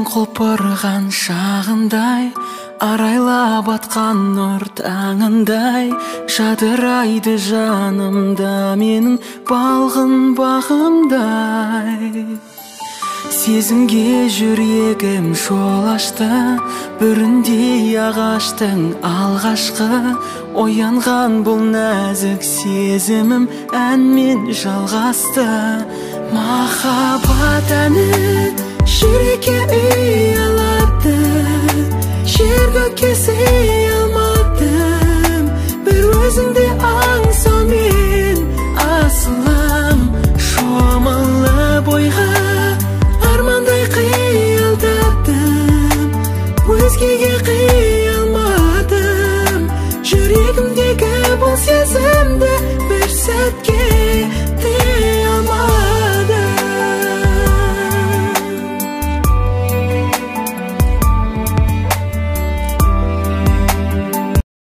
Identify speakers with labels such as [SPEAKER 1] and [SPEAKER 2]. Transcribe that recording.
[SPEAKER 1] Құлпырған шағындай, арайлап атқан нұр таңындай, жадырайды жанымда менің балғын бағымдай. Сезімге жүрегім жол ашты, бүріндей ағаштың алғашқы. Оянған бұл нәзік сезімім әнмен жалғасты. Махаббат әні жүрекке үй алады, жер көкке